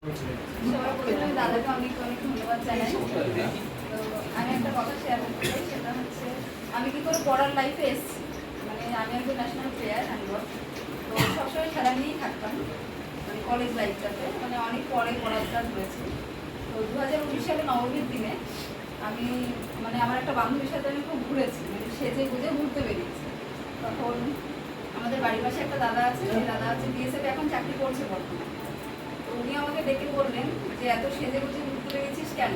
সবার প্রথমে দাদাকে অনেক অনেক ধন্যবাদ জানাই। তো আমি একটা কথা শেয়ার করতে চাই, সেটা হচ্ছে আমি কি করে পড়ার লাইফে এসেছি। মানে আমি একজন ন্যাশনাল প্লেয়ার হ্যান্ডবল, তো সবসময় খেলা নিয়েই থাকতাম। মানে কলেজ লাইফটাতে মানে অনেক পরে পড়াশোনা হয়েছে। তো 2019 সালে নবমীর দিনে আমি মানে আমার একটা বান্ধবীর সাথে আমি খুব ঘুরেছি, মানে সেজে গুজে ঘুরতে বেরিয়েছি। তখন আমাদের বাড়ির পাশে একটা দাদা আছে, সেই দাদা হচ্ছে বিএসএফ এখন চাকরি করছে বর্তমানে। তো উনি আমাকে ডেকে বললেন যে এত সেজে গুজে ঘুরতে বেরিয়েছিস কেন।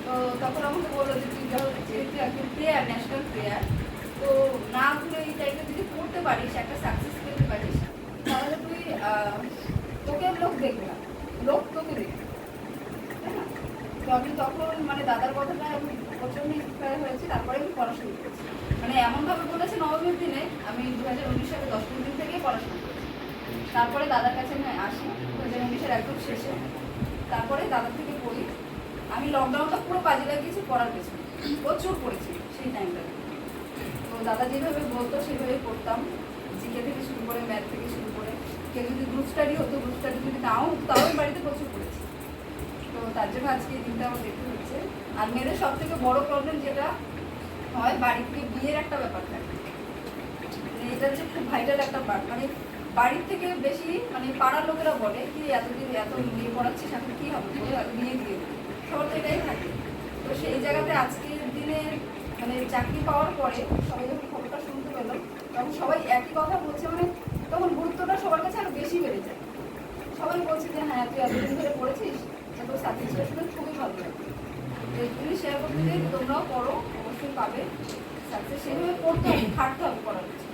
তো তখন আমাকে বললো যে তুই যেহেতু একজন প্লেয়ার, ন্যাশনাল প্লেয়ার, তো না ঘুরে এই টাইপের যদি করতে পারিস, একটা সাকসেস পেতে পারিস, তাহলে তুই তোকে লোক দেখবে না, লোক তোকে দেখবে, তাই না? তো আমি তখন মানে দাদার কথাটা আমি প্রচন্ড ইন্সপায়ার হয়েছি। তারপরে আমি পড়াশোনা করেছি, মানে এমনভাবে বলেছে নবমীর দিনে আমি 2019 সালে 10 দিন থেকেই পড়াশোনা করেছি। তারপরে দাদার কাছে আমি আসি 2019-এর একদম শেষে। তারপরে দাদার থেকে পড়ি। আমি লকডাউনটা পুরো কাজে লাগিয়েছি পড়ার পেছনে, প্রচুর পড়েছি সেই টাইমটাতে। তো দাদা যেভাবে বলতো সেভাবে পড়তাম, জিকে থেকে শুরু করে ম্যাথ থেকে শুরু করে। কেউ যদি গ্রুপ স্টাডি হতো, গ্রুপ স্টাডি যদি নাও তাও বাড়িতে প্রচুর পড়েছি। তো তার জন্য আজকে এই দিনটা আমার দেখতে হচ্ছে। আর মেয়েদের সব থেকে বড় প্রবলেম যেটা হয়, বাড়ি থেকে বিয়ের একটা ব্যাপার থাকে, মানে এটা হচ্ছে খুব ভাইটাল একটা পার্ট। মানে বাড়ির থেকে বেশি মানে পাড়ার লোকেরা বলে কি এতদিন এত বিয়ে পড়াচ্ছিস, এখন কী হবে, বলে বিয়ে দিয়ে সবার তো এটাই থাকে। তো সেই জায়গাতে আজকের দিনে মানে চাকরি পাওয়ার পরে সবাই যখন খবরটা শুনতে পেলাম, তখন সবাই একই কথা বলছে। মানে তখন গুরুত্বটা সবার কাছে আরও বেশি বেড়ে যায়। সবাই বলছে যে হ্যাঁ তুই এতদিন ধরে পড়েছিস, তোর স্যাটিসফ্যাকশন খুবই ভালো লাগে। তুমি শেয়ার করতে চাই, তোমরাও পড়ো, অবশ্যই পাবে সাকসেস। সেভাবে পড়তে হবে, খাটতে হবে পড়ার পিছনে।